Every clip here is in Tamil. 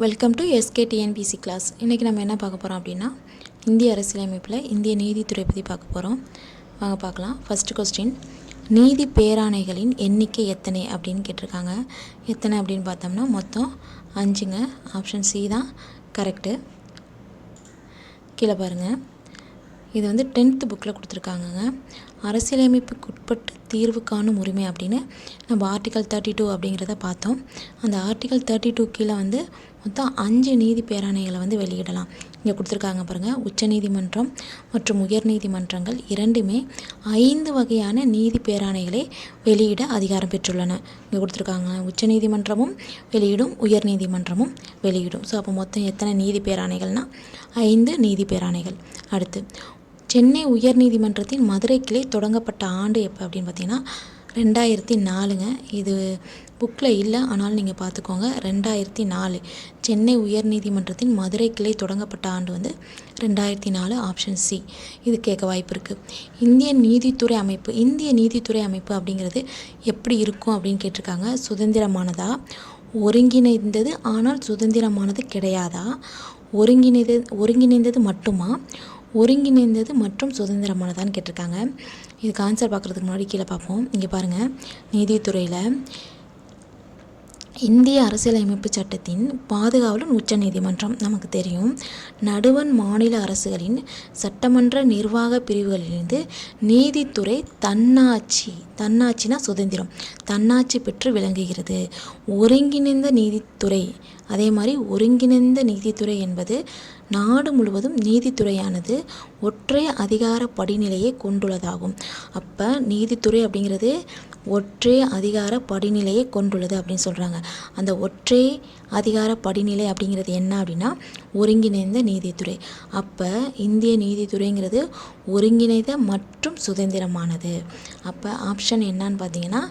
Welcome to எஸ்கேடிஎன்பிசி class. இன்றைக்கி நம்ம என்ன பார்க்க போகிறோம் அப்படின்னா, இந்திய அரசியலமைப்பில் இந்திய நீதித்துறை பற்றி பார்க்க போகிறோம். வாங்க பார்க்கலாம். ஃபஸ்ட்டு கொஸ்டின், நீதி பேராணைகளின் எண்ணிக்கை எத்தனை அப்படின்னு கேட்டிருக்காங்க. எத்தனை அப்படின்னு பார்த்தோம்னா மொத்தம் 5ங்க. ஆப்ஷன் சி தான் கரெக்டு. கீழே பாருங்கள், இது வந்து 10th புக்கில் கொடுத்துருக்காங்கங்க. அரசியலமைப்புக்கு உட்பட்டு தீர்வு காணும் உரிமை அப்படின்னு நம்ம ஆர்டிகல் 32 அப்படிங்கிறத பார்த்தோம். அந்த ஆர்டிகல் 32 கீழே வந்து மொத்தம் 5 நீதி பேராணைகளை வந்து வெளியிடலாம். இங்கே கொடுத்துருக்காங்க பாருங்கள். உச்சநீதிமன்றம் மற்றும் உயர்நீதிமன்றங்கள் இரண்டுமே 5 வகையான நீதி பேராணைகளை வெளியிட அதிகாரம் பெற்றுள்ளன. இங்கே கொடுத்துருக்காங்க, உச்சநீதிமன்றமும் வெளியிடும், உயர்நீதிமன்றமும் வெளியிடும். ஸோ அப்போ மொத்தம் எத்தனை நீதி பேராணைகள்னால் 5 நீதி பேராணைகள். அடுத்து, சென்னை உயர்நீதிமன்றத்தின் மதுரை கிளை தொடங்கப்பட்ட ஆண்டு எப்போ அப்படின்னு பார்த்தீங்கன்னா 2004ங்க. இது புக்கில் இல்லை, ஆனாலும் நீங்கள் பார்த்துக்கோங்க. 2004 சென்னை உயர்நீதிமன்றத்தின் மதுரை கிளை தொடங்கப்பட்ட ஆண்டு வந்து 2004. ஆப்ஷன் சி இது கேட்க வாய்ப்பு இருக்குது. இந்திய நீதித்துறை அமைப்பு அப்படிங்கிறது எப்படி இருக்கும் அப்படின்னு கேட்டிருக்காங்க. சுதந்திரமானதா, ஒருங்கிணைந்தது ஆனால் சுதந்திரமானது கிடையாதா, ஒருங்கிணைந்தது மட்டுமா, ஒருங்கிணைந்தது மற்றும் சுதந்திரமானதான்னு கேட்டிருக்காங்க. இதுக்கு ஆன்சர் பார்க்குறதுக்கு முன்னாடி கீழே பார்ப்போம். இங்கே பாருங்கள், நீதித்துறையில் இந்திய அரசியலமைப்பு சட்டத்தின் பாதுகாவலன் உச்சநீதிமன்றம் நமக்கு தெரியும். நடுவண் மாநில அரசுகளின் சட்டமன்ற நிர்வாக பிரிவுகளிலிருந்து நீதித்துறை தன்னாட்சினா சுதந்திரம், தன்னாட்சி பெற்று விளங்குகிறது. ஒருங்கிணைந்த நீதித்துறை, அதே மாதிரி ஒருங்கிணைந்த நீதித்துறை என்பது நாடு முழுவதும் நீதித்துறையானது ஒற்றை அதிகார படிநிலையை கொண்டுள்ளதாகும். அப்போ நீதித்துறை அப்படிங்கிறது ஒற்றை அதிகார படிநிலையை கொண்டுள்ளது அப்படின்னு சொல்கிறாங்க. அந்த ஒற்றை அதிகார படிநிலை அப்படிங்கிறது என்ன அப்படின்னா ஒருங்கிணைந்த நீதித்துறை. அப்போ இந்திய நீதித்துறைங்கிறது ஒருங்கிணைந்த மற்றும் சுதந்திரமானது. அப்போ ஆப்ஷன் என்னன்னு பார்த்தீங்கன்னா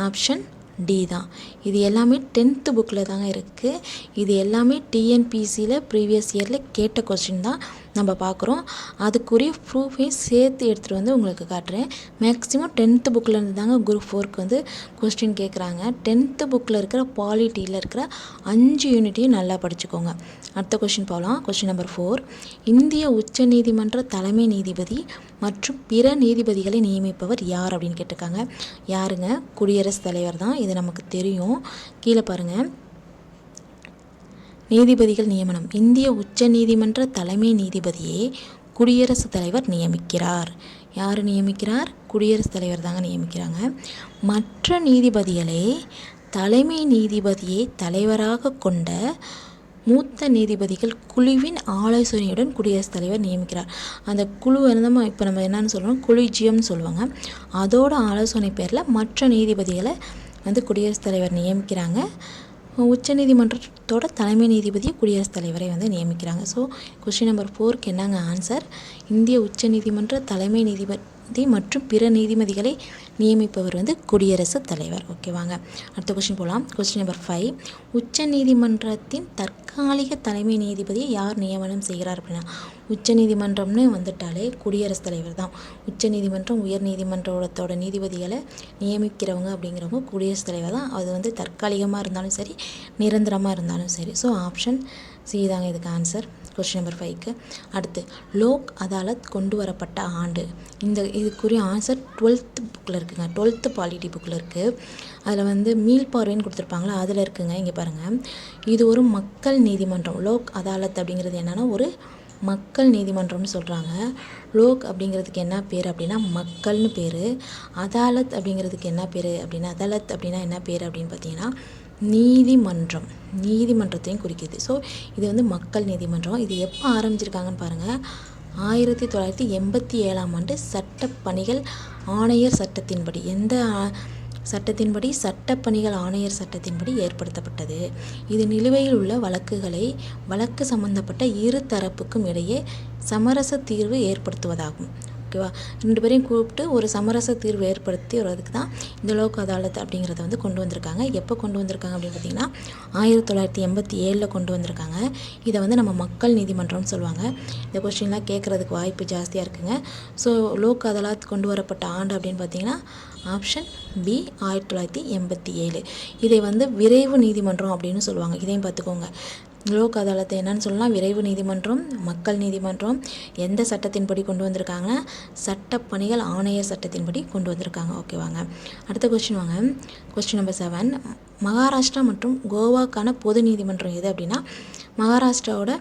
ஆப்ஷன் டி தான். இது எல்லாமே 10th புக்கில் தாங்க இருக்குது. இது எல்லாமே டிஎன்பிசியில் ப்ரீவியஸ் இயரில் கேட்ட கொஸ்டின் தான் நம்ம பார்க்குறோம். அதுக்குரிய ப்ரூஃபையும் சேர்த்து எடுத்துகிட்டு வந்து உங்களுக்கு காட்டுறேன். மேக்ஸிமம் 10th புக்கில் இருந்து தாங்க குரூப் 4க்கு வந்து கொஸ்டின் கேட்குறாங்க. 10th புக்கில் இருக்கிற பாலிட்டியில் இருக்கிற 5 யூனிட்டையும் நல்லா படிச்சுக்கோங்க. அடுத்த கொஸ்டின் போகலாம். கொஸ்டின் நம்பர் 4, இந்திய உச்சநீதிமன்ற தலைமை நீதிபதி மற்றும் பிற நீதிபதிகளை நியமிப்பவர் யார் அப்படின்னு கேட்டிருக்காங்க. யாருங்க? குடியரசுத் தலைவர் தான். இது நமக்கு தெரியும். கீழே பாருங்கள், நீதிபதிகள் நியமனம். இந்திய உச்ச நீதிமன்ற தலைமை நீதிபதியை குடியரசுத் தலைவர் நியமிக்கிறார். யார் நியமிக்கிறார்? குடியரசுத் தலைவர் தாங்க நியமிக்கிறாங்க. மற்ற நீதிபதிகளை தலைமை நீதிபதியை தலைவராக கொண்ட மூத்த நீதிபதிகள் குழுவின் ஆலோசனையுடன் குடியரசுத் தலைவர் நியமிக்கிறார். அந்த குழு வந்து இப்போ நம்ம என்னன்னு சொல்கிறோம், கொலிஜியம்னு சொல்லுவாங்க. அதோட ஆலோசனை பேரில் மற்ற நீதிபதிகளை வந்து குடியரசுத் தலைவர் நியமிக்கிறாங்க. உச்சநீதிமன்றத்தோட தலைமை நீதிபதியை குடியரசுத் தலைவரை வந்து நியமிக்கிறாங்க. ஸோ கொஸ்டின் நம்பர் 4க்கு என்னங்க ஆன்சர்? இந்திய உச்சநீதிமன்ற தலைமை நீதிபதி மற்றும் பிற நீதிபதிகளை நியமிப்பவர் வந்து குடியரசுத் தலைவர். ஓகேவாங்க. அடுத்த கொஸ்டின் போகலாம். கொஸ்டின் நம்பர் 5, உச்ச நீதிமன்றத்தின் தற்காலிக தலைமை நீதிபதியை யார் நியமனம் செய்கிறார் அப்படின்னா உச்ச நீதிமன்றம்னு வந்துட்டாலே குடியரசுத் தலைவர் தான். உச்ச நீதிமன்றம் உயர் நீதிமன்றத்தோட நீதிபதிகளை நியமிக்கிறவங்க அப்படிங்கிறவங்க குடியரசுத் தலைவர் தான். அது வந்து தற்காலிகமாக இருந்தாலும் சரி, நிரந்தரமாக இருந்தாலும் சரி. ஸோ ஆப்ஷன் சி தாங்க இதுக்கு ஆன்சர் கொஸ்டின் நம்பர் 5க்கு. அடுத்து, லோக் அதாலத் கொண்டு வரப்பட்ட ஆண்டு. இதுக்குரிய ஆன்சர் 12th புக்கில் இருக்குங்க. 12th பாலிட்டி புக்கில் இருக்குது. அதில் வந்து மீள்பார்வைன்னு கொடுத்துருப்பாங்களா, அதில் இருக்குங்க. இங்கே பாருங்கள், இது ஒரு மக்கள் நீதிமன்றம். லோக் அதாலத் அப்படிங்கிறது என்னென்னா ஒரு மக்கள் நீதிமன்றம்னு சொல்கிறாங்க. லோக் அப்படிங்கிறதுக்கு என்ன பேர் அப்படின்னா மக்கள்னு பேர். அதாலத் அப்படிங்கிறதுக்கு என்ன பேர் அப்படின்னா அதாலத் அப்படின்னா என்ன பேர் அப்படின்னு பார்த்தீங்கன்னா நீதிமன்றத்தையும் குறிக்குது. ஸோ இது வந்து மக்கள் நீதிமன்றம். இது எப்போ ஆரம்பிச்சிருக்காங்கன்னு பாருங்கள். 1987ஆம் ஆண்டு சட்டப்பணிகள் ஆணையர் சட்டத்தின்படி, எந்த சட்டத்தின்படி? சட்டப்பணிகள் ஆணையர் சட்டத்தின்படி ஏற்படுத்தப்பட்டது. இது நிலுவையில் உள்ள வழக்கு சம்பந்தப்பட்ட இரு தரப்புக்கும் இடையே சமரச தீர்வு ஏற்படுத்துவதாகும். ஓகேவா? 2 பேரையும் கூப்பிட்டு ஒரு சமரச தீர்வு ஏற்படுத்தி வரதுக்கு தான் இந்த லோக் அதாலத் அப்படிங்கிறத வந்து கொண்டு வந்திருக்காங்க. எப்போ கொண்டு வந்திருக்காங்க அப்படின்னு பார்த்தீங்கன்னா 1987 கொண்டு வந்திருக்காங்க. இதை வந்து நம்ம மக்கள் நீதிமன்றம்னு சொல்லுவாங்க. இந்த கொஸ்டின்லாம் கேட்குறதுக்கு வாய்ப்பு ஜாஸ்தியாக இருக்குங்க. ஸோ லோக் அதாலத் கொண்டு வரப்பட்ட ஆண்டு அப்படின்னு பார்த்தீங்கன்னா ஆப்ஷன் பி 1987. இதை வந்து விரைவு நீதிமன்றம் அப்படின்னு சொல்லுவாங்க. இதையும் பார்த்துக்கோங்க. லோக் அதாலத் என்னன்னு சொல்லலாம், விரைவு நீதிமன்றம், மக்கள் நீதிமன்றம். எந்த சட்டத்தின்படி கொண்டு வந்திருக்காங்கன்னா சட்டப்பணிகள் ஆணையர் சட்டத்தின்படி கொண்டு வந்திருக்காங்க. ஓகேவாங்க. அடுத்த கொஸ்டின் வாங்க. Question number 7. மகாராஷ்டிரா மற்றும் கோவாக்கான பொது நீதிமன்றம் எது அப்படின்னா மகாராஷ்டிராவோட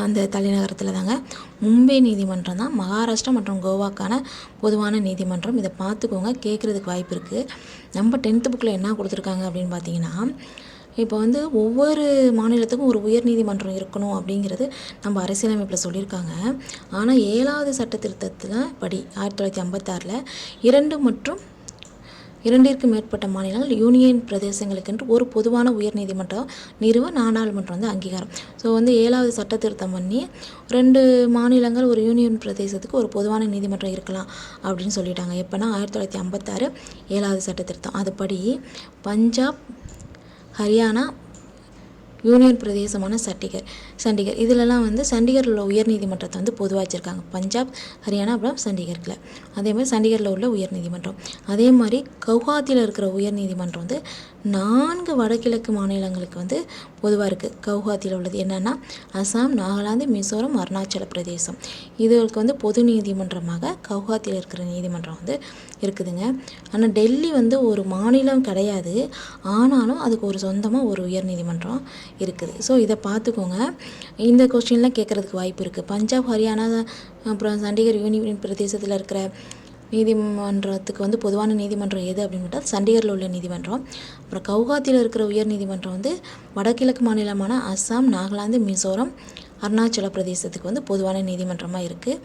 அந்த தலைநகரத்தில் தாங்க மும்பை நீதிமன்றம் தான் மகாராஷ்டிரா மற்றும் கோவாக்கான பொதுவான நீதிமன்றம். இதை பார்த்துக்கோங்க, கேட்குறதுக்கு வாய்ப்பு இருக்குது. நம்ம 10th புக்கில் என்ன கொடுத்துருக்காங்க அப்படின்னு பார்த்தீங்கன்னா இப்போ வந்து ஒவ்வொரு மாநிலத்துக்கும் ஒரு உயர் நீதிமன்றம் இருக்கணும் அப்படிங்கிறது நம்ம அரசியலமைப்பில் சொல்லியிருக்காங்க. ஆனால் 7வது சட்ட திருத்தத்தில் படி 1956 2 மற்றும் 2ற்கு மேற்பட்ட மாநிலங்கள் யூனியன் பிரதேசங்களுக்கென்று ஒரு பொதுவான உயர் நீதிமன்றம் நிறுவ நாடாளுமன்றம் வந்து அங்கீகாரம். ஸோ வந்து 7வது சட்ட திருத்தம் பண்ணி 2 மாநிலங்கள் ஒரு யூனியன் பிரதேசத்துக்கு ஒரு பொதுவான நீதிமன்றம் இருக்கலாம் அப்படின்னு சொல்லிட்டாங்க. எப்போனா 1956 7வது சட்ட திருத்தம். அதுபடி பஞ்சாப், ஹரியானா, யூனியன் பிரதேசமான சண்டிகர் இதிலெல்லாம் வந்து சண்டிகரில் உள்ள உயர்நீதிமன்றத்தை வந்து பொதுவாக வச்சுருக்காங்க. பஞ்சாப், ஹரியானா, அப்புறம் சண்டிகரில். அதே மாதிரி சண்டிகரில் உள்ள உயர்நீதிமன்றம். அதே மாதிரி கவுஹாத்தியில் இருக்கிற உயர்நீதிமன்றம் வந்து 4 வடகிழக்கு மாநிலங்களுக்கு வந்து பொதுவாக இருக்குது. கவுஹாத்தியில் உள்ளது என்னென்னா அசாம், நாகாலாந்து, மிசோரம், அருணாச்சல பிரதேசம். இதுகளுக்கு வந்து பொது நீதிமன்றமாக கவுஹாத்தியில் இருக்கிற நீதிமன்றம் வந்து இருக்குதுங்க. ஆனால் டெல்லி வந்து ஒரு மாநிலம் கிடையாது, ஆனாலும் அதுக்கு ஒரு சொந்தமாக ஒரு உயர் நீதிமன்றம் இருக்குது. ஸோ இதை பார்த்துக்கோங்க. இந்த கொஸ்டின்லாம் கேட்குறதுக்கு வாய்ப்பு இருக்குது. பஞ்சாப், ஹரியானா, அப்புறம் சண்டிகர் யூனியன் பிரதேசத்தில் இருக்கிற நீதிமன்றத்துக்கு வந்து பொதுவான நீதிமன்றம் எது அப்படின்னு பார்த்தா சண்டிகரில் உள்ள நீதிமன்றம். அப்புறம் கவுஹாத்தியில் இருக்கிற உயர் நீதிமன்றம் வந்து வடகிழக்கு மாநிலமான அஸ்ஸாம், நாகாலாந்து, மிசோரம், அருணாச்சல பிரதேசத்துக்கு வந்து பொதுவான நீதிமன்றமாக இருக்குது.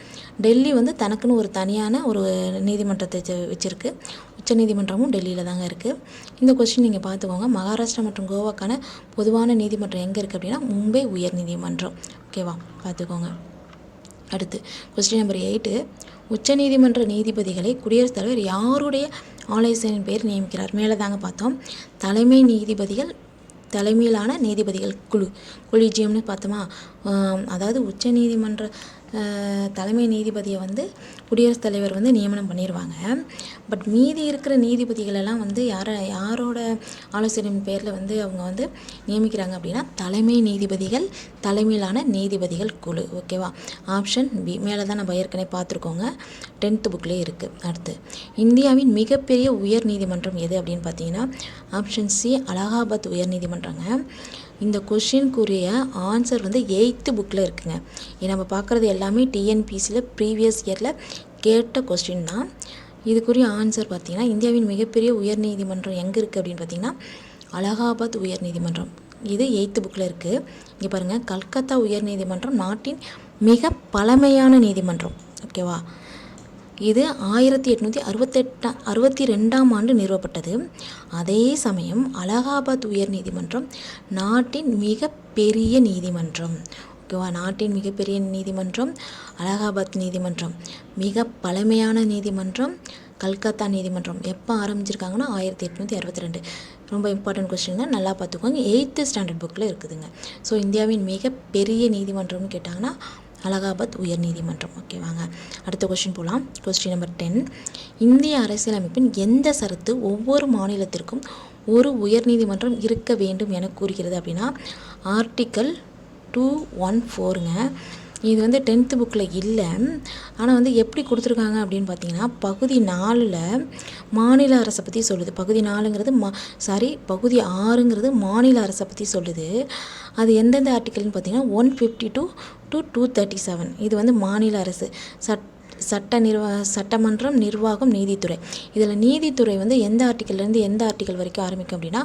டெல்லி வந்து தனக்குன்னு ஒரு தனியான ஒரு நீதிமன்றத்தை வச்சுருக்கு. உச்ச நீதிமன்றமும் டெல்லியில் தாங்க இருக்குது. இந்த கொஸ்டின் நீங்கள் பார்த்துக்கோங்க. மகாராஷ்டிரா மற்றும் கோவாக்கான பொதுவான நீதிமன்றம் எங்கே இருக்குது அப்படின்னா மும்பை உயர் நீதிமன்றம். ஓகேவா, பார்த்துக்கோங்க. அடுத்து கொஸ்டின் நம்பர் 8. உச்சநீதிமன்ற நீதிபதிகளை குடியரசுத் தலைவர் யாருடைய ஆலோசனையின் பேர் நியமிக்கிறார்? மேலே தாங்க பார்த்தோம். தலைமை நீதிபதிகள் தலைமையிலான நீதிபதிகள் குழு, கொலிஜியம்னு பார்த்தோமா. அதாவது உச்ச நீதிமன்ற தலைமை நீதிபதியை வந்து குடியரசுத் தலைவர் வந்து நியமனம் பண்ணிடுவாங்க. பட் மீதி இருக்கிற நீதிபதிகளெல்லாம் வந்து யாரோட ஆலோசனையின் பேரில் வந்து அவங்க வந்து நியமிக்கிறாங்க அப்படின்னா தலைமை நீதிபதிகள் தலைமையிலான நீதிபதிகள் குழு. ஓகேவா, ஆப்ஷன் பி. மேலே தான் நம்ம ஏற்கனவே பார்த்துருக்கோங்க, 10th புக்லேயே இருக்குது. அடுத்து இந்தியாவின் மிகப்பெரிய உயர் நீதிமன்றம் எது அப்படின்னு பார்த்தீங்கன்னா ஆப்ஷன் சி, அலகாபாத் உயர் நீதிமன்றங்க. இந்த கொஷினுக்குரிய ஆன்சர் வந்து 8th புக்கில் இருக்குங்க. நம்ம பார்க்குறது எல்லாமே டிஎன்பிசியில் ப்ரீவியஸ் இயரில் கேட்ட கொஸ்டின் தான். இதுக்குரிய ஆன்சர் பார்த்திங்கன்னா இந்தியாவின் மிகப்பெரிய உயர் நீதிமன்றம் எங்கே இருக்குது அப்படின்னு பார்த்திங்கன்னா அலகாபாத் உயர் நீதிமன்றம். இது 8th புக்கில் இருக்குது. இங்கே பாருங்கள், கல்கத்தா உயர் நீதிமன்றம் நாட்டின் மிக பழமையான நீதிமன்றம். ஓகேவா, இது 1862ஆம் ஆண்டு நிறுவப்பட்டது. அதே சமயம் அலகாபாத் உயர் நீதிமன்றம் நாட்டின் மிக பெரிய நீதிமன்றம். ஓகேவா, நாட்டின் மிகப்பெரிய நீதிமன்றம் அலகாபாத் நீதிமன்றம். மிக பழமையான நீதிமன்றம் கல்கத்தா நீதிமன்றம். எப்போ ஆரம்பிச்சிருக்காங்கன்னா 1862. ரொம்ப இம்பார்ட்டன்ட் கொஸ்டின் தான், நல்லா பார்த்துக்கோங்க. 8th ஸ்டாண்டர்ட் புக்கில் இருக்குதுங்க. ஸோ இந்தியாவின் மிக பெரிய நீதிமன்றம்னு கேட்டாங்கன்னா அலகாபாத் உயர் நீதிமன்றம். ஓகேவாங்க. அடுத்த கொஸ்டின் போகலாம். Question number 10. இந்திய அரசியலமைப்பின் எந்த சரத்து ஒவ்வொரு மாநிலத்திற்கும் ஒரு உயர் நீதிமன்றம் இருக்க வேண்டும் என கூறுகிறது அப்படின்னா ஆர்டிக்கல் 214ங்க. இது வந்து 10th புக்கில் இல்லை, ஆனால் வந்து எப்படி கொடுத்துருக்காங்க அப்படின்னு பார்த்தீங்கன்னா பகுதி 4ல் மாநில அரசை பற்றி சொல்லுது. பகுதி 4ங்கிறது பகுதி 6ங்கிறது மாநில அரசை பற்றி சொல்லுது. அது எந்தெந்த ஆர்டிக்கல்னு பார்த்தீங்கன்னா 152 to 237. இது வந்து மாநில அரசு, சட்டமன்றம், நிர்வாகம், நீதித்துறை. இதில் நீதித்துறை வந்து எந்த ஆர்டிக்கல்லேருந்து எந்த ஆர்டிக்கல் வரைக்கும் ஆரம்பிக்கும் அப்படின்னா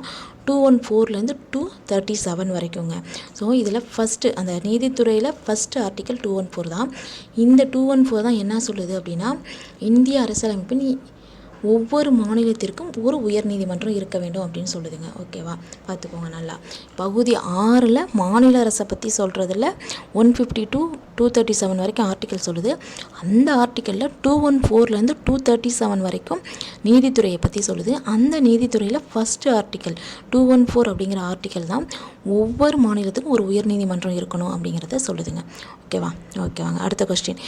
214லேருந்து 237 வரைக்குங்க. ஸோ இதில் ஃபஸ்ட்டு அந்த நீதித்துறையில் ஃபஸ்ட்டு ஆர்டிக்கல் 214 தான். இந்த 214 தான் என்ன சொல்லுது அப்படின்னா இந்திய அரசியலமைப்பின் ஒவ்வொரு மாநிலத்திற்கும் ஒரு உயர் நீதிமன்றம் இருக்க வேண்டும் அப்படின்னு சொல்லுதுங்க. ஓகேவா, பார்த்துக்கோங்க நல்லா. பகுதி 6ல் மாநில அரசை பற்றி சொல்கிறதுல 152 237 வரைக்கும் ஆர்டிக்கல் சொல்லுது. அந்த ஆர்டிக்கலில் 214லேருந்து 237 வரைக்கும் நீதித்துறையை பற்றி சொல்லுது. அந்த நீதித்துறையில் ஃபஸ்ட்டு ஆர்டிக்கல் 214 அப்படிங்கிற ஆர்டிக்கல் தான் ஒவ்வொரு மாநிலத்துக்கும் ஒரு உயர்நீதிமன்றம் இருக்கணும் அப்படிங்கிறத சொல்லுதுங்க. ஓகேவாங்க. அடுத்த கொஸ்டின்,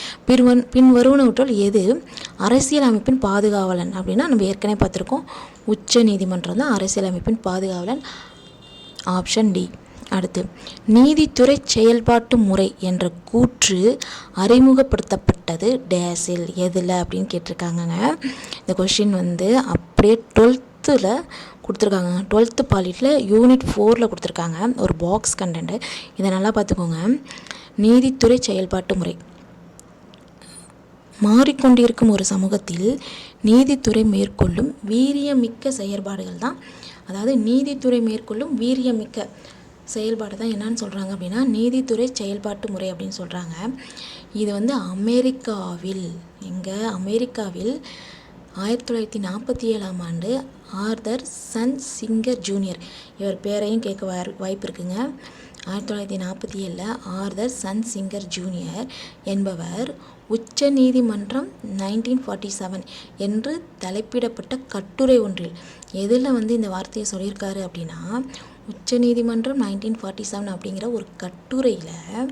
பின்வருவனவற்றுள் எது அரசியலமைப்பின் பாதுகாவலன் அப்படின்னா நம்ம ஏற்கனவே பார்த்துருக்கோம், உச்ச நீதிமன்றம் தான் அரசியலமைப்பின் பாதுகாவலன். Option D. அடுத்து, நீதித்துறை செயல்பாட்டு முறை என்ற கூற்று அறிமுகப்படுத்தப்பட்டது டேஸில் எதில் அப்படின்னு கேட்டிருக்காங்கங்க. இந்த கொஸ்டின் அப்படியே 12th கொடுத்துருக்காங்க. 12th பாலிட்டில் யூனிட் 4 கொடுத்துருக்காங்க. ஒரு பாக்ஸ் கண்டென்ட்டு, இதை நல்லா பார்த்துக்கோங்க. நீதித்துறை செயல்பாட்டு முறை. மாறிக்கொண்டிருக்கும் ஒரு சமூகத்தில் நீதித்துறை மேற்கொள்ளும் வீரியமிக்க செயல்பாடுகள் தான், அதாவது நீதித்துறை மேற்கொள்ளும் வீரியமிக்க செயல்பாடு தான் என்னன்னு சொல்கிறாங்க அப்படின்னா நீதித்துறை செயல்பாட்டு முறை அப்படின்னு சொல்கிறாங்க. இது அமெரிக்காவில் 1947ஆம் ஆண்டு ஆர்தர் சன் சிங்கர் ஜூனியர், இவர் பேரையும் கேட்க வாய்ப்பு இருக்குங்க. 1947 ஆர்தர் சன் சிங்கர் ஜூனியர் என்பவர் உச்ச நீதிமன்றம் 1947 என்று தலைப்பிடப்பட்ட கட்டுரை ஒன்றில் எதில் இந்த வார்த்தையை சொல்லியிருக்காரு அப்படின்னா உச்ச நீதிமன்றம் 1947 அப்படிங்கிற ஒரு கட்டுரையில்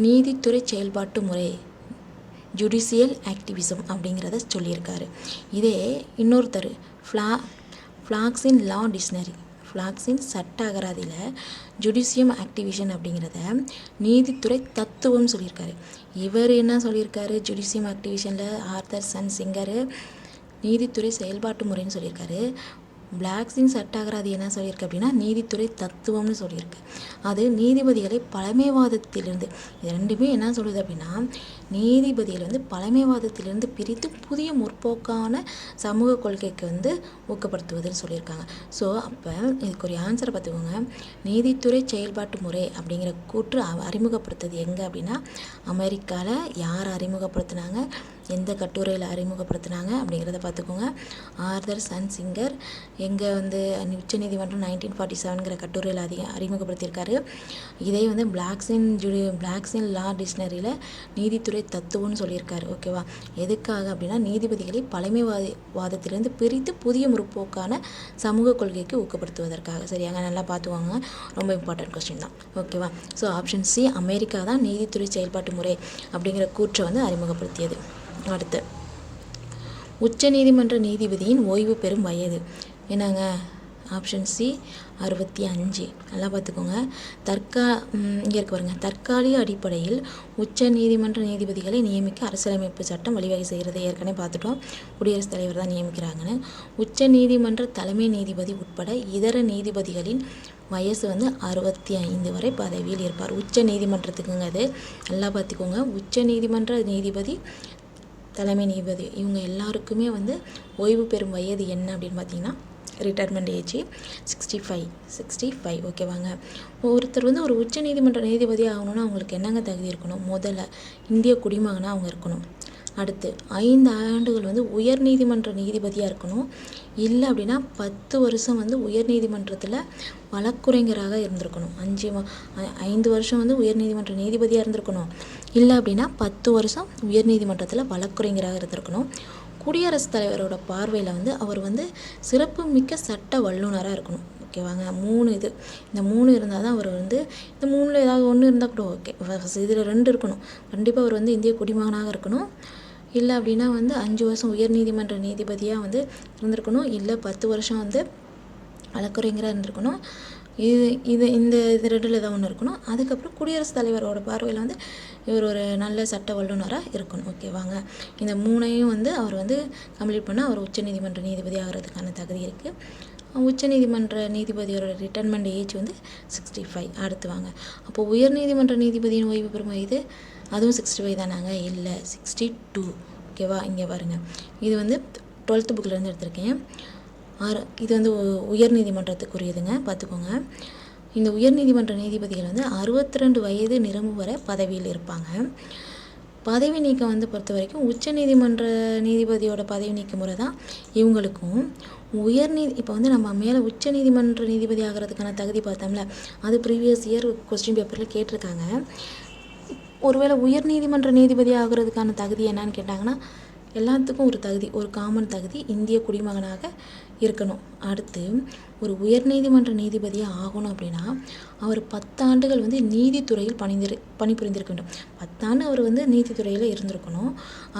நீதித்துறை செயல்பாட்டு முறை ஜுடிஷியல் ஆக்டிவிசம் அப்படிங்கிறத சொல்லியிருக்காரு. இதே இன்னொருத்தர் ஃப்ளாக்ஸின் லா டிக்ஷனரி, ஃப்ளாக்ஸின் சட்ட அகராதியில் ஜுடிஷியம் ஆக்டிவிஷன் அப்படிங்கிறத நீதித்துறை தத்துவம் சொல்லியிருக்காரு. இவர் என்ன சொல்லியிருக்காரு, ஜுடிஷியம் ஆக்டிவிஷனில் ஆர்தர் சன் சிங்கர் நீதித்துறை செயல்பாட்டு முறைன்னு சொல்லியிருக்காரு. பிளாக்ஸின் சட்ட அகராதி என்ன சொல்லியிருக்கு அப்படின்னா நீதித்துறை தத்துவம்னு சொல்லியிருக்கு. அது நீதிபதிகளை பழமைவாதத்திலிருந்து, இது ரெண்டுமே என்ன சொல்லுது அப்படின்னா நீதிபதிகளை பழமைவாதத்திலிருந்து பிரித்து புதிய முற்போக்கான சமூக கொள்கைக்கு ஊக்கப்படுத்துவதுன்னு சொல்லியிருக்காங்க. ஸோ அப்போ இதுக்கு ஒரு ஆன்சரை பார்த்துக்கோங்க. நீதித்துறை செயல்பாட்டு முறை அப்படிங்கிற கூற்று அறிமுகப்படுத்துறது எங்கே அப்படின்னா அமெரிக்காவில். யார் அறிமுகப்படுத்தினாங்க, எந்த கட்டுரையில் அறிமுகப்படுத்தினாங்க அப்படிங்கிறத பார்த்துக்கோங்க. ஆர்தர் சன் சிங்கர் எங்கே உச்ச நீதிமன்றம் 1947ங்கிற கட்டுரையில் அறிமுகப்படுத்தியிருக்காரு. இதே பிளாக்ஸின் லா டிக்ஷனரியில் நீதித்துறை தத்துவம்னு சொல்லியிருக்காரு. ஓகேவா, எதுக்காக அப்படின்னா நீதிபதிகளை பழமைவாதத்திலிருந்து பிரித்து புதிய முற்போக்கான சமூக கொள்கைக்கு ஊக்கப்படுத்துவதற்காக. சரியாங்க, நல்லா பார்த்துவாங்க, ரொம்ப இம்பார்ட்டன்ட் கொஸ்டின் தான். ஓகேவா, ஸோ ஆப்ஷன் சி, அமெரிக்கா தான் நீதித்துறை செயல்பாட்டு முறை அப்படிங்கிற கூற்றை அறிமுகப்படுத்தியது. அடுத்து, உச்ச நீதிமன்ற நீதிபதியின் ஓய்வு பெறும் வயது என்னங்க? Option C 65. நல்லா பார்த்துக்கோங்க. இங்கே இருக்க பாருங்க, தற்காலிக அடிப்படையில் உச்ச நீதிமன்ற நீதிபதிகளை நியமிக்க அரசியலமைப்பு சட்டம் வழிவகை செய்கிறதை ஏற்கனவே பார்த்துட்டோம். குடியரசுத் தலைவர் தான் நியமிக்கிறாங்கன்னு. உச்ச நீதிமன்ற தலைமை நீதிபதி உட்பட இதர நீதிபதிகளின் வயசு 65 வரை பதவியில் இருப்பார். உச்ச நீதிமன்றத்துக்குங்க அது, நல்லா பார்த்துக்கோங்க. உச்ச நீதிமன்ற நீதிபதி, தலைமை நீதிபதி இவங்க எல்லாருக்குமே ஓய்வு பெறும் வயது என்ன அப்படின்னு பார்த்தீங்கன்னா ரிட்டையர்மெண்ட் ஏஜ் 65. ஓகேவாங்க. ஒருத்தர் ஒரு உச்ச நீதிமன்ற நீதிபதி ஆகணும்னா அவங்களுக்கு என்னங்க தகுதி இருக்கணும்? முதல்ல இந்திய குடிமகனாக அவங்க இருக்கணும். அடுத்து 5 ஆண்டுகள் உயர் நீதிமன்ற நீதிபதியாக இருக்கணும். இல்லை அப்படின்னா 10 வருஷம் உயர் நீதிமன்றத்தில் வழக்குரைஞராக இருந்திருக்கணும். 5 வருஷம் உயர் நீதிமன்ற நீதிபதியாக இருந்திருக்கணும். இல்லை அப்படின்னா 10 வருஷம் உயர் நீதிமன்றத்தில் வழக்குரைஞராக இருந்திருக்கணும். குடியரசுத் தலைவரோட பார்வையில் அவர் சிறப்பு மிக்க சட்ட வல்லுநராக இருக்கணும். ஓகேவாங்க, 3 இது, இந்த 3 இருந்தால் தான் அவர் இந்த 3ல் ஏதாவது ஒன்று இருந்தால் கூட ஓகே. இதில் 2 இருக்கணும். கண்டிப்பாக அவர் இந்திய குடிமகனாக இருக்கணும். இல்லை அப்படின்னா 5 வருஷம் உயர் நீதிமன்ற நீதிபதியாக இருந்திருக்கணும். இல்லை 10 வருஷம் வழக்குரைஞராக இருந்திருக்கணும். இந்த 2ல் ஏதாவது ஒன்று இருக்கணும். அதுக்கப்புறம் குடியரசுத் தலைவரோட பார்வையில் இவர் ஒரு நல்ல சட்ட வல்லுநராக இருக்கணும். ஓகேவாங்க, இந்த 3ஐயும் அவர் கம்ப்ளீட் பண்ணால் அவர் உச்ச நீதிமன்ற நீதிபதி ஆகிறதுக்கான தகுதி இருக்குது. உச்ச நீதிமன்ற நீதிபதியோட ரிட்டையர்மெண்ட் ஏஜ் 65. அடுத்து வாங்க, அப்போது உயர் நீதிமன்ற நீதிபதியின் ஓய்வு பெறும் வயது அதுவும் 65 தானாங்க? இல்லை, 62. ஓகேவா, இங்கே பாருங்கள், இது 12th புக்கிலேருந்து எடுத்திருக்கேன். இது உயர் நீதிமன்றத்துக்குரியதுங்க, பார்த்துக்கோங்க. இந்த உயர் நீதிமன்ற நீதிபதிகள் 62 வயது நிரம்பும் வரை பதவியில் இருப்பாங்க. பதவி நீக்கம் பொறுத்த வரைக்கும் உச்ச நீதிமன்ற நீதிபதியோட பதவி நீக்க முறை தான் இவங்களுக்கும். இப்போ நம்ம மேலே உச்ச நீதிமன்ற நீதிபதி ஆகிறதுக்கான தகுதி பார்த்தோம்ல, அது ப்ரீவியஸ் இயர் கொஸ்டின் பேப்பரில் கேட்டிருக்காங்க. ஒருவேளை உயர்நீதிமன்ற நீதிபதி ஆகிறதுக்கான தகுதி என்னன்னு கேட்டாங்கன்னா, எல்லாத்துக்கும் ஒரு தகுதி, ஒரு காமன் தகுதி இந்திய குடிமகனாக இருக்கணும். அடுத்து ஒரு உயர்நீதிமன்ற நீதிபதியாக ஆகணும் அப்படின்னா அவர் 10 ஆண்டுகள் வந்து நீதித்துறையில் பணிபுரிந்திருக்க வேண்டும். 10 ஆண்டு அவர் வந்து நீதித்துறையில் இருந்திருக்கணும்.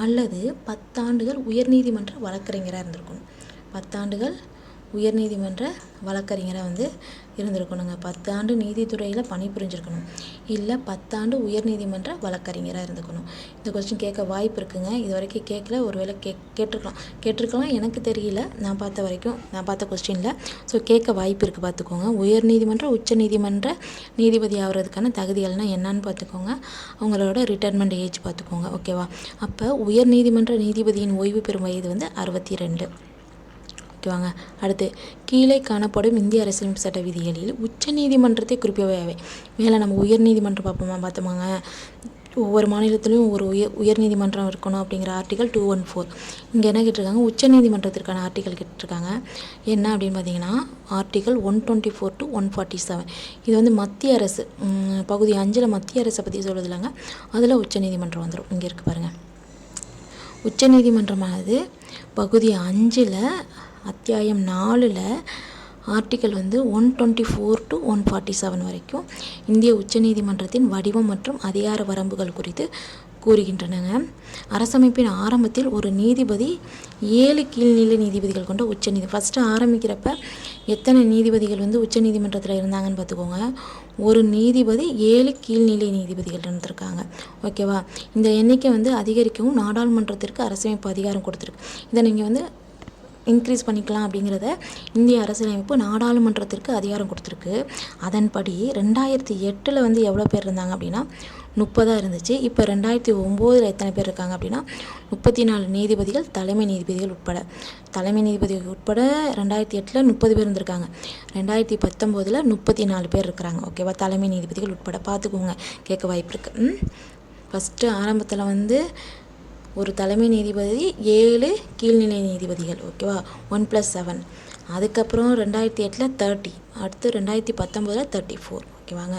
அல்லது 10 ஆண்டுகள் உயர்நீதிமன்ற வழக்கறிஞராக இருந்திருக்கணும். 10 ஆண்டுகள் உயர்நீதிமன்ற வழக்கறிஞராக வந்து இருந்திருக்கணுங்க. 10 ஆண்டு நீதித்துறையில் பணிபுரிஞ்சிருக்கணும். இல்லை 10 ஆண்டு உயர்நீதிமன்ற வழக்கறிஞராக இருந்துக்கணும். இந்த கொஸ்டின் கேட்க வாய்ப்பு இருக்குங்க. இது வரைக்கும் கேட்கல, ஒருவேளை கேட்டிருக்கலாம் எனக்கு தெரியல. நான் பார்த்த கொஸ்டினில். ஸோ கேட்க வாய்ப்பு இருக்குது, பார்த்துக்கோங்க. உயர்நீதிமன்ற உச்ச நீதிமன்ற நீதிபதி ஆகிறதுக்கான தகுதிகள்னால் என்னன்னு பார்த்துக்கோங்க. அவங்களோட ரிட்டைர்மெண்ட் ஏஜ் பார்த்துக்கோங்க. ஓகேவா? அப்போ உயர்நீதிமன்ற நீதிபதியின் ஓய்வு பெறும் வயது வந்து 62. ஓகேவாங்க. அடுத்து கீழே காணப்படும் இந்திய அரசியலமைப்பு சட்ட விதிகளில் உச்ச நீதிமன்றத்தை குறிப்பவையாவை. மேலே நம்ம உயர்நீதிமன்றம் பார்த்தோமாங்க. ஒவ்வொரு மாநிலத்திலையும் ஒரு உயர்நீதிமன்றம் இருக்கணும் அப்படிங்கிற ஆர்டிகல் 214. இங்கே என்ன கேட்டிருக்காங்க, உச்ச நீதிமன்றத்திற்கான ஆர்டிகல் கேட்டிருக்காங்க. என்ன அப்படின்னு பார்த்தீங்கன்னா ஆர்டிகல் 124 to 147. இது வந்து மத்திய அரசு பகுதி 5 மத்திய அரசை பற்றி சொல்லுது இல்லைங்க. அதில் உச்ச நீதிமன்றம் வந்துடும். இங்கே இருக்குது பாருங்கள். உச்ச நீதிமன்றமானது பகுதி 5 அத்தியாயம் 4 ஆர்டிக்கல் வந்து 124 to 147 வரைக்கும் இந்திய உச்சநீதிமன்றத்தின் வடிவம் மற்றும் அதிகார வரம்புகள் குறித்து கூறுகின்றனங்க. அரசமைப்பின் ஆரம்பத்தில் ஒரு நீதிபதி 7 கீழ்நிலை நீதிபதிகள் கொண்ட ஃபஸ்ட்டு ஆரம்பிக்கிறப்ப எத்தனை நீதிபதிகள் வந்து உச்சநீதிமன்றத்தில் இருந்தாங்கன்னு பார்த்துக்கோங்க. ஒரு நீதிபதி 7 கீழ்நிலை நீதிபதிகள் இருந்திருக்காங்க. ஓகேவா? இந்த எண்ணிக்கை வந்து அதிகரிக்கவும் நாடாளுமன்றத்திற்கு அரசமைப்பு அதிகாரம் கொடுத்துருக்கு. இதை நீங்கள் வந்து இன்க்ரீஸ் பண்ணிக்கலாம் அப்படிங்கிறத இந்திய அரசியலமைப்பு நாடாளுமன்றத்திற்கு அதிகாரம் கொடுத்துருக்கு. அதன்படி 2008 வந்து எவ்வளோ பேர் இருந்தாங்க அப்படின்னா 30 இருந்துச்சு. இப்போ 2009 எத்தனை பேர் இருக்காங்க அப்படின்னா 34 நீதிபதிகள், தலைமை நீதிபதிகள் உட்பட. தலைமை நீதிபதிகள் உட்பட 2008 30 பேர் இருந்திருக்காங்க. 2019 34 பேர் இருக்கிறாங்க. ஓகேவா? தலைமை நீதிபதிகள் உட்பட. பார்த்துக்கோங்க, கேட்க வாய்ப்பு இருக்குது. ஃபஸ்ட்டு ஆரம்பத்தில் வந்து ஒரு தலைமை நீதிபதி 7 கீழ்நிலை நீதிபதிகள். ஓகேவா? 1+7. அதுக்கப்புறம் 2008 30. அடுத்து 2019 34. ஓகேவாங்க?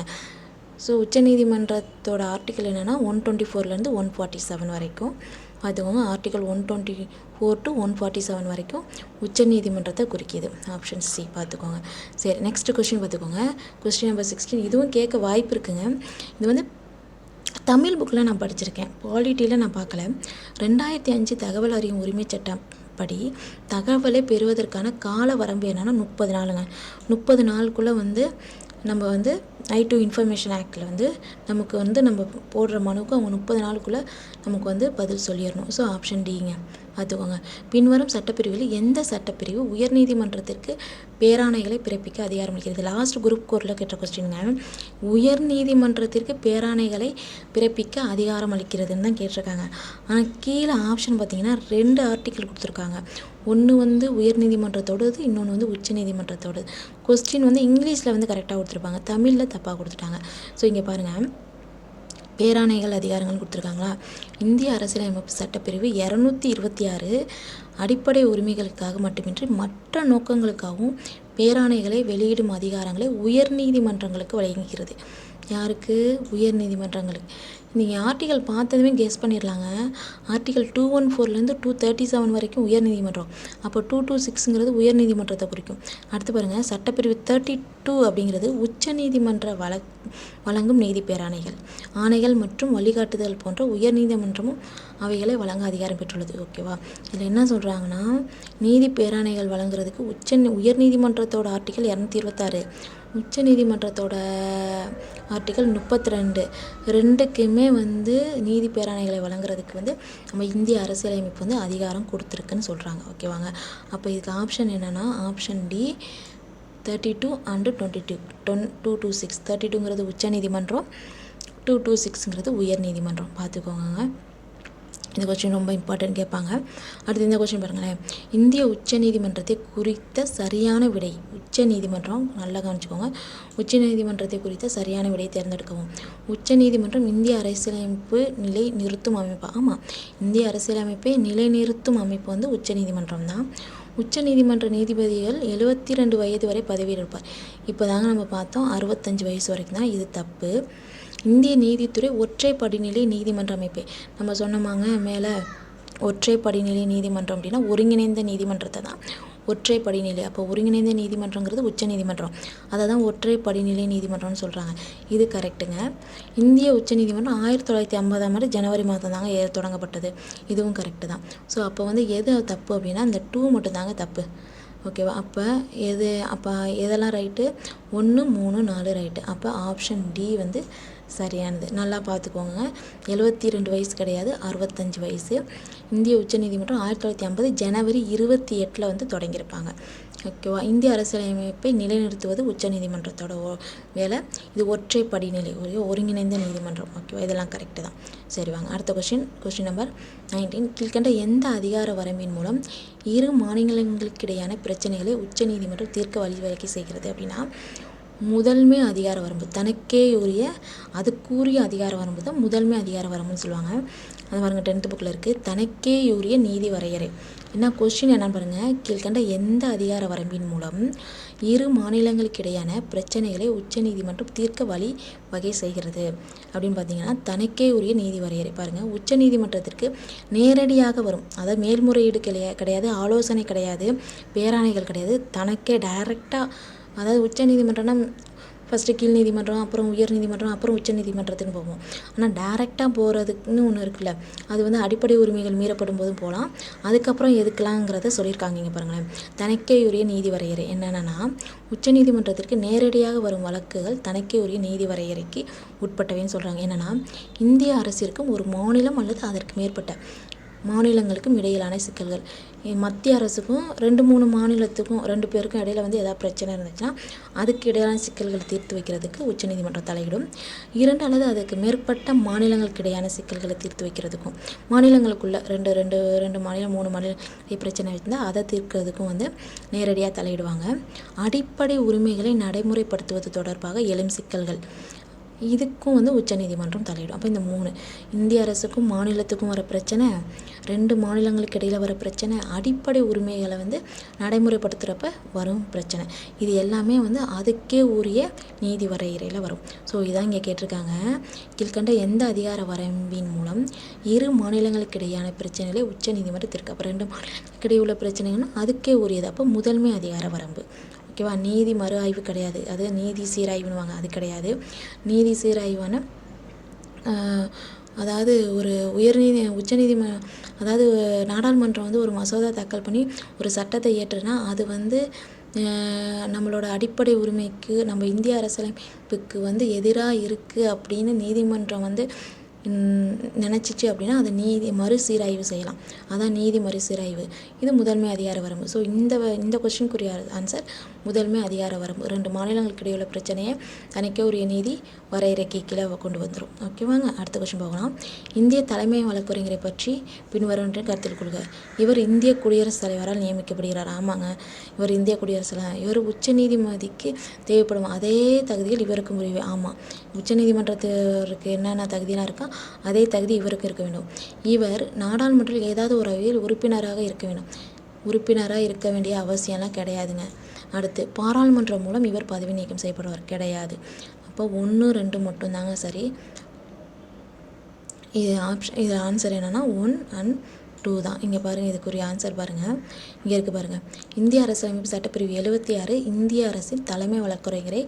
ஸோ உச்சநீதிமன்றத்தோட ஆர்டிக்கல் என்னென்னா 124 147 வரைக்கும் பார்த்துக்கோங்க. ஆர்டிக்கல் 124 to 147 வரைக்கும் உச்சநீதிமன்றத்தை குறிக்கிது. ஆப்ஷன் சி பார்த்துக்கோங்க. சரி, நெக்ஸ்ட் கொஸ்டின் பார்த்துக்கோங்க. Question number 16. இதுவும் கேட்க வாய்ப்பு இருக்குங்க. இது வந்து தமிழ் புக்கில் நான் படிச்சிருக்கேன், பாலிட்டியில் நான் பார்க்கல. 2005 தகவல் அறியும் உரிமை சட்டம் படி தகவலை பெறுவதற்கான கால வரம்பு என்னென்னா 30 நாளுங்க. 30 நாளுக்குள்ளே வந்து நம்ம வந்து ரைட் டு இன்ஃபர்மேஷன் ஆக்டில் வந்து நமக்கு வந்து நம்ம போடுற மனுவுக்கு அவங்க 30 நாளுக்குள்ளே நமக்கு வந்து பதில் சொல்லிடணும். ஸோ ஆப்ஷன் டிங்க பார்த்துக்கோங்க. பின்வரும் சட்டப்பிரிவில் எந்த சட்டப்பிரிவு உயர்நீதிமன்றத்திற்கு பேராணைகளை பிறப்பிக்க அதிகாரம் அளிக்கிறது? லாஸ்ட் குரூப் 4 கேட்ட கொஸ்டின்ங்க. உயர்நீதிமன்றத்திற்கு பேராணைகளை பிறப்பிக்க அதிகாரம் அளிக்கிறதுன்னு தான் கேட்டிருக்காங்க. ஆனால் கீழே ஆப்ஷன் பார்த்தீங்கன்னா 2 ஆர்டிக்கல் கொடுத்துருக்காங்க. ஒன்று வந்து உயர்நீதிமன்றத்தோடது, இன்னொன்று வந்து உச்சநீதிமன்றத்தோடது. கொஸ்டின் வந்து இங்கிலீஷில் வந்து கரெக்டாக கொடுத்துருப்பாங்க, தமிழில் தப்பாக கொடுத்துட்டாங்க. ஸோ இங்கே பாருங்கள், பேராணைகள் அதிகாரங்கள் கொடுத்துருக்காங்களா. இந்திய அரசியலமைப்பு சட்டப்பிரிவு 226 அடிப்படை உரிமைகளுக்காக மட்டுமின்றி மற்ற நோக்கங்களுக்காகவும் பேராணைகளை வெளியிடும் அதிகாரங்களை உயர்நீதிமன்றங்களுக்கு வழங்குகிறது. யாருக்கு? உயர்நீதிமன்றங்களுக்கு. நீங்கள் ஆர்டிகல் பார்த்ததுமே கெஸ் பண்ணிடலாங்க. ஆர்டிகல் 214 237 வரைக்கும் உயர்நீதிமன்றம். அப்போ 226ங்கிறது உயர்நீதிமன்றத்தை குறிக்கும். அடுத்து பாருங்கள், சட்டப்பிரிவு 32 அப்படிங்கிறது உச்சநீதிமன்ற வழங்கும் நீதி பேராணைகள், ஆணைகள் மற்றும் வழிகாட்டுதல் போன்ற உயர்நீதிமன்றமும் அவைகளை வழங்க அதிகாரம் பெற்றுள்ளது. ஓகேவா? இதில் என்ன சொல்கிறாங்கன்னா, நீதி பேராணைகள் வழங்குறதுக்கு உயர்நீதிமன்றத்தோட ஆர்டிகல் 226, உச்ச நீதிமன்றத்தோட ஆர்டிகல் 32, ரெண்டுக்குமே வந்து நீதி பேராணைகளை வழங்குறதுக்கு வந்து நம்ம இந்திய அரசியலமைப்பு வந்து அதிகாரம் கொடுத்துருக்குன்னு சொல்கிறாங்க. ஓகேவாங்க? அப்போ இதுக்கு ஆப்ஷன் என்னென்னா ஆப்ஷன் டி 32 and 22. 226 32ங்கிறது உச்ச நீதிமன்றம், 226ங்கிறது உயர் நீதிமன்றம். பார்த்துக்கோங்க, இந்த கொஸ்டின் ரொம்ப இம்பார்ட்டன்ட் கேட்பாங்க. அடுத்து இந்த கொஸ்டின் பாருங்களேன். இந்திய உச்ச நீதிமன்றத்தை குறித்த சரியான விடை. உச்ச நீதிமன்றம் நல்லா கவனிச்சுக்கோங்க. உச்ச நீதிமன்றத்தை குறித்த சரியான விடையை தேர்ந்தெடுக்கவும். உச்ச நீதிமன்றம் இந்திய அரசியலமைப்பு நிலை நிறுத்தும் அமைப்பு. ஆமாம், இந்திய அரசியலமைப்பை நிலைநிறுத்தும் அமைப்பு வந்து உச்ச நீதிமன்றம் தான். உச்ச நீதிமன்ற நீதிபதிகள் 72 வயது வரை பதவியில் இருப்பார். இப்போ தாங்க நம்ம பார்த்தோம் 65 வயசு வரைக்கும் தான். இது தப்பு. இந்திய நீதித்துறை ஒற்றை படிநிலை நீதிமன்ற அமைப்பு. நம்ம சொன்னோமாங்க மேலே, ஒற்றை படிநிலை நீதிமன்றம் அப்படின்னா ஒருங்கிணைந்த நீதிமன்றத்தை தான் ஒற்றை படிநிலை. அப்போ ஒருங்கிணைந்த நீதிமன்றங்கிறது உச்ச நீதிமன்றம், அதை தான் ஒற்றை படிநிலை நீதிமன்றம்னு சொல்கிறாங்க. இது கரெக்டுங்க. இந்திய உச்ச நீதிமன்றம் 1950 ஜனவரி மாதம் தாங்க தொடங்கப்பட்டது. இதுவும் கரெக்டு தான். ஸோ அப்போ வந்து எது தப்பு அப்படின்னா இந்த 2 மட்டும்தாங்க தப்பு. ஓகேவா? அப்போ எதெல்லாம் ரைட்டு? 1, 3, 4 ரைட்டு. அப்போ ஆப்ஷன் டி வந்து சரியானது. நல்லா பார்த்துக்கோங்க. 72 வயசு கிடையாது, 65 வயசு. இந்திய உச்சநீதிமன்றம் 1950 ஜனவரி 28 வந்து தொடங்கியிருப்பாங்க. ஓகேவா? இந்திய அரசியலமைப்பை நிலைநிறுத்துவது உச்சநீதிமன்றத்தோட வேலை. இது ஒற்றை படிநிலை, ஒருங்கிணைந்த நீதிமன்றம். ஓகேவா? இதெல்லாம் கரெக்டு தான். சரி வாங்க அடுத்த கொஸ்டின் நம்பர் 19. கீழ்கண்ட எந்த அதிகார வரம்பின் மூலம் இரு மாநிலங்களுக்கிடையான பிரச்சனைகளை உச்சநீதிமன்றம் தீர்க்க வழிவகை செய்கிறது அப்படின்னா, முதன்மை அதிகார வரம்பு. தனக்கே உரிய அதுக்குரிய அதிகார வரம்பு தான் முதன்மை அதிகார வரம்புன்னு சொல்லுவாங்க. அது பாருங்க 10th புக்கில் இருக்குது. தனக்கே உரிய நீதி வரையறை. என்ன கொஸ்டின் என்னன்னு பாருங்கள். கீழ்கண்ட எந்த அதிகார வரம்பின் மூலம் இரு மாநிலங்களுக்கிடையான பிரச்சனைகளை உச்சநீதிமன்றம் தீர்க்க வழி வகை செய்கிறது அப்படின்னு பார்த்தீங்கன்னா, தனக்கே உரிய நீதி வரையறை. பாருங்கள், உச்சநீதிமன்றத்திற்கு நேரடியாக வரும், அதாவது மேல்முறையீடு கிடையாது, ஆலோசனை கிடையாது, பேராணைகள் கிடையாது, தனக்கே டைரெக்டாக. அதாவது உச்சநீதிமன்றம்னா ஃபஸ்ட்டு கீழ் நீதிமன்றம், அப்புறம் உயர் நீதிமன்றம், அப்புறம் உச்ச நீதிமன்றத்துக்கு போவோம். ஆனால் டைரெக்டாக போகிறதுக்குன்னு ஒன்று இருக்குல்ல, அது வந்து அடிப்படை உரிமைகள் மீறப்படும் போதும் போகலாம். அதுக்கப்புறம் எதுக்கலாங்கிறத சொல்லியிருக்காங்க. இங்கே பாருங்களேன், தனக்கே உரிய நீதி வரையறை என்னென்னா, உச்சநீதிமன்றத்திற்கு நேரடியாக வரும் வழக்குகள் தனக்கே உரிய நீதி வரையறைக்கு உட்பட்டவைன்னு சொல்கிறாங்க. என்னென்னா, இந்திய அரசிற்கும் ஒரு மாநிலம் அல்லது அதற்கு மேற்பட்ட மாநிலங்களுக்கும் இடையிலான சிக்கல்கள். மத்திய அரசுக்கும் 2-3 மாநிலத்துக்கும் 2 பேருக்கும் இடையில வந்து ஏதாவது பிரச்சனை இருந்துச்சுன்னா அதுக்கு இடையிலான சிக்கல்களை தீர்த்து வைக்கிறதுக்கு உச்சநீதிமன்றம் தலையிடும். 2 அல்லது அதுக்கு மேற்பட்ட மாநிலங்களுக்கு இடையான சிக்கல்களை தீர்த்து வைக்கிறதுக்கும், மாநிலங்களுக்குள்ள 2 மாநிலம் 3 மாநிலம் பிரச்சனை வச்சுருந்தால் அதை தீர்க்கிறதுக்கும் வந்து நேரடியாக தலையிடுவாங்க. அடிப்படை உரிமைகளை நடைமுறைப்படுத்துவது தொடர்பாக எழும் சிக்கல்கள், இதுக்கும் வந்து உச்சநீதிமன்றம் தலையிடும். அப்போ இந்த 3, இந்திய அரசுக்கும் மாநிலத்துக்கும் வர பிரச்சனை, 2 மாநிலங்களுக்கு இடையில் வர பிரச்சனை, அடிப்படை உரிமைகளை வந்து நடைமுறைப்படுத்துகிறப்ப வரும் பிரச்சனை, இது எல்லாமே வந்து அதுக்கே உரிய நீதி வரையறையில் வரும். ஸோ இதான் இங்கே கேட்டிருக்காங்க. கீழ்கண்ட எந்த அதிகார வரம்பின் மூலம் இரு மாநிலங்களுக்கு இடையான பிரச்சனைகளை உச்சநீதிமன்றம் தீர்க்க. அப்போ 2 மாநிலங்களுக்கு இடையே உள்ள பிரச்சனைகள்னா அதுக்கே உரியது. அப்போ முதன்மை அதிகார வரம்பு. ஓகேவா? நீதி மறு ஆய்வு கிடையாது, அது நீதி சீராய்வுன்னுவாங்க, அது கிடையாது. நீதி சீராய்வான அதாவது ஒரு அதாவது நாடாளுமன்றம் வந்து ஒரு மசோதா தாக்கல் பண்ணி ஒரு சட்டத்தை இயற்றுனா அது வந்து நம்மளோட அடிப்படை உரிமைக்கு, நம்ம இந்திய அரசியலமைப்புக்கு வந்து எதிராக இருக்குது அப்படின்னு நீதிமன்றம் வந்து நினச்சிச்சு அப்படின்னா அதை நீதி மறுசீராய்வு செய்யலாம். அதான் நீதி மறுசீராய்வு. இது முதன்மை அதிகார வரம்பு. ஸோ இந்த கொஸ்டினுக்குரிய ஆன்சர் முதன்மை அதிகார வரம்பு. 2 மாநிலங்களுக்கு இடையுள்ள பிரச்சனையை தனக்கே உரிய நீதி வரையறைக்கு கீழே கொண்டு வந்துடும். ஓகேவாங்க? அடுத்த கொஸ்டின் போகலாம். இந்திய தலைமை வழக்கறிஞரை பற்றி பின்வருவற்றை கருத்தில் கொள்க. இவர் இந்திய குடியரசுத் தலைவரால் நியமிக்கப்படுகிறார். ஆமாங்க, இவர் இந்திய குடியரசுத் தலைவர். இவர் உச்சநீதிமன்றத்துக்கு தேவைப்படும் அதே தகுதிகள் இவருக்கும் உரிய. ஆமாம், உச்சநீதிமன்றத்திற்கு என்னென்ன தகுதியெலாம் இருக்கா அதே தகுதி இவருக்கு இருக்க வேண்டும். இவர் நாடாளுமன்றத்தில் ஏதாவது ஒரு அவையில் உறுப்பினராக இருக்க வேண்டிய அவசியம்லாம் கிடையாதுங்க. அடுத்து, பாராளுமன்றம் மூலம் இவர் பதவி நீக்கம் செய்யப்படுவார் கிடையாது. அப்போ 1, 2 மட்டும்தாங்க சரி. இது ஆன்சர் என்னென்னா 1 and 2 தான். இங்கே பாருங்கள், இதுக்குரிய ஆன்சர் பாருங்கள், இங்கே இருக்குது பாருங்கள். இந்திய அரசியலமைப்பு சட்டப்பிரிவு 76 இந்திய அரசின் தலைமை வழக்கறிஞரை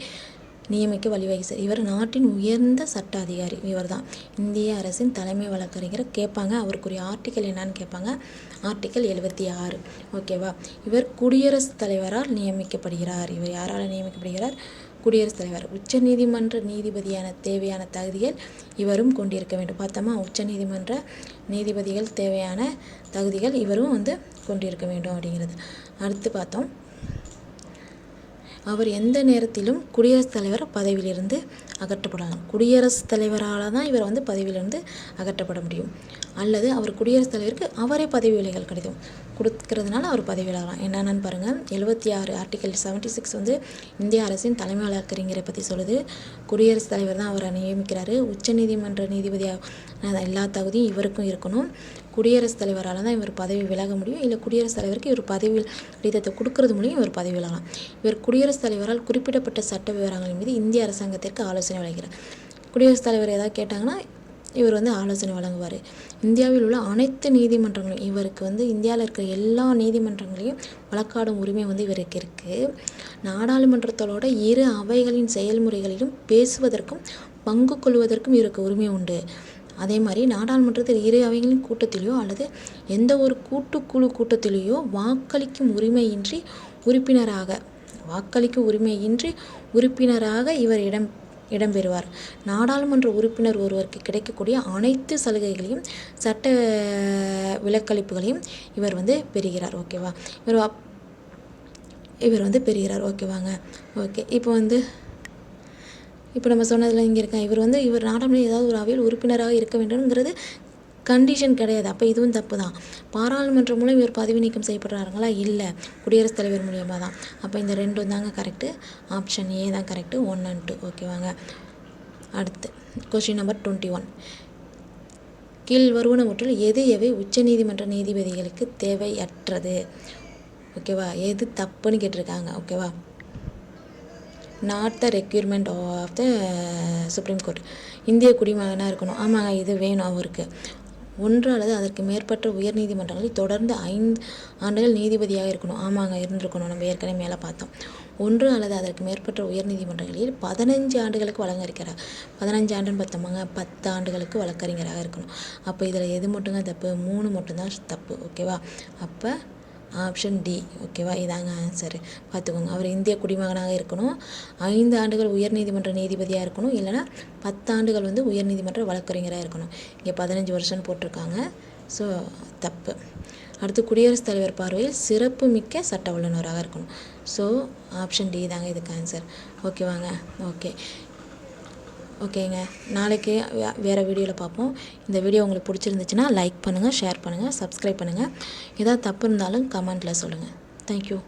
நியமிக்க வழிவகை செய்ய. இவர் நாட்டின் உயர்ந்த சட்ட அதிகாரி. இவர் தான் இந்திய அரசின் தலைமை வழக்கறிஞரை கேட்பாங்க. அவருக்குரிய ஆர்டிக்கல் என்னன்னு கேட்பாங்க. ஆர்டிக்கல் 76. ஓகேவா? இவர் குடியரசுத் தலைவரால் நியமிக்கப்படுகிறார். இவர் யாரால் நியமிக்கப்படுகிறார்? குடியரசுத் தலைவர். உச்ச நீதிமன்ற நீதிபதியான தேவையான தகுதிகள் இவரும் கொண்டிருக்க வேண்டும். பார்த்தோமா, உச்ச நீதிமன்ற நீதிபதிகள் தேவையான தகுதிகள் இவரும் வந்து கொண்டிருக்க வேண்டும் அப்படிங்கிறது. அடுத்து பார்த்தோம், அவர் எந்த நேரத்திலும் குடியரசுத் தலைவர் பதவியிலிருந்து அகற்றப்படலாம். குடியரசுத் தலைவரால் தான் இவர் வந்து பதவியிலிருந்து அகற்றப்பட முடியும். அல்லது அவர் குடியரசுத் தலைவருக்கு அவரே பதவி விலகல் கிடைக்கும் கொடுக்கறதுனால அவர் பதவி விலகலாம். என்னென்னு பாருங்கள். 76 ஆர்டிக்கல் 76 வந்து இந்திய அரசின் தலைமை வழக்கறிஞரை பற்றி சொல்லுது. குடியரசுத் தலைவர் தான் அவரை நியமிக்கிறாரு. உச்சநீதிமன்ற நீதிபதியாக எல்லா தகுதியும் இவருக்கும் இருக்கணும். குடியரசுத் தலைவரால் தான் இவர் பதவி விலக முடியும். இல்லை குடியரசுத் தலைவருக்கு இவர் பதவி கடிதத்தை கொடுக்கறது மூலியம் இவர் பதவி விலகலாம். இவர் குடியரசுத் தலைவரால் குறிப்பிடப்பட்ட சட்ட விவரங்களின் மீது இந்திய அரசாங்கத்திற்கு ஆலோசனை வழங்குகிறார். குடியரசுத் தலைவர் ஏதாவது கேட்டாங்கன்னா இவர் வந்து ஆலோசனை வழங்குவார். இந்தியாவில் உள்ள அனைத்து நீதிமன்றங்களும் இவருக்கு வந்து இந்தியாவில் இருக்கிற எல்லா நீதிமன்றங்களையும் வழக்காடும் உரிமை வந்து இவருக்கு இருக்குது. நாடாளுமன்றத்தோட இரு அவைகளின் செயல்முறைகளிலும் பேசுவதற்கும் பங்கு கொள்வதற்கும் இவருக்கு உரிமை உண்டு. அதே மாதிரி நாடாளுமன்றத்தில் இரு அவைகளின் கூட்டத்திலேயோ அல்லது எந்த ஒரு கூட்டுக்குழு கூட்டத்திலேயோ வாக்களிக்கும் உறுப்பினராக இவர் இடம்பெறுவார். நாடாளுமன்ற உறுப்பினர் ஒருவருக்கு கிடைக்கக்கூடிய அனைத்து சலுகைகளையும் சட்ட விலக்களிப்புகளையும் இவர் வந்து பெறுகிறார். ஓகேவா, இவர் வந்து பெறுகிறார். ஓகேவாங்க. ஓகே, இப்போ நம்ம சொன்னதில் இங்கே இருக்கேன், இவர் நாடாளுமன்ற ஏதாவது ஒரு அவையில் உறுப்பினராக இருக்க வேண்டும்ங்கிறது கண்டிஷன் கிடையாது. அப்போ இதுவும் தப்பு தான். பாராளுமன்றம் மூலம் இவர் பதவி நீக்கம் செய்யப்படுறாருங்களா? இல்லை, குடியரசுத் தலைவர் மூலியமாக தான். அப்போ இந்த ரெண்டும் தாங்க கரெக்டு. ஆப்ஷன் ஏ தான் கரெக்டு, 1 and 2. ஓகேவாங்க. அடுத்து கொஸ்டின் நம்பர் 21. கீழ் வருவனவற்றுள் எவை உச்சநீதிமன்ற நீதிபதிகளுக்கு தேவையற்றது? ஓகேவா, எது தப்புன்னு கேட்டிருக்காங்க. ஓகேவா, not the requirement of the supreme court. இந்திய குடிமகனாக இருக்கணும். ஆமாங்க, இது வேணும் அவருக்கு. 1 அல்லது அதற்கு மேற்பட்ட உயர்நீதிமன்றங்களில் தொடர்ந்து 5 ஆண்டுகள் நீதிபதியாக இருக்கணும். ஆமாங்க, இருந்திருக்கணும். நம்ம ஏற்கனவே மேலே பார்த்தோம். 1 அல்லது அதற்கு மேற்பட்ட உயர்நீதிமன்றங்களில் 15 ஆண்டுகளுக்கு வழக்கறிஞராக, 15 ஆண்டுன்னு பார்த்தோமாங்க, 10 ஆண்டுகளுக்கு வழக்கறிஞராக இருக்கணும். அப்போ இதில் எது மட்டும்தான் தப்பு? 3 மட்டும்தான் தப்பு. ஓகேவா, அப்போ ஆப்ஷன் டி. ஓகேவா, இதாங்க ஆன்சரு. பார்த்துக்கோங்க, அவர் இந்திய குடிமகனாக இருக்கணும், 5 ஆண்டுகள் உயர்நீதிமன்ற நீதிபதியாக இருக்கணும், இல்லைனா 10 ஆண்டுகள் வந்து உயர்நீதிமன்ற வழக்கறிஞராக இருக்கணும். இங்கே 15 வருஷம்னு போட்டிருக்காங்க. ஸோ தப்பு. அடுத்து குடியரசுத் தலைவர் பார்வையில் சிறப்பு மிக்க சட்ட வல்லுநராக இருக்கணும். ஸோ ஆப்ஷன் டி தாங்க இதுக்கு ஆன்சர். ஓகேவாங்க. ஓகேங்க, நாளைக்கு வேறு வீடியோவில் பார்ப்போம். இந்த வீடியோ உங்களுக்கு பிடிச்சிருந்துச்சுன்னா லைக் பண்ணுங்கள், ஷேர் பண்ணுங்கள், சப்ஸ்கிரைப் பண்ணுங்கள். ஏதாவது தப்பு இருந்தாலும் கமெண்ட்டில் சொல்லுங்கள். தேங்க்யூ.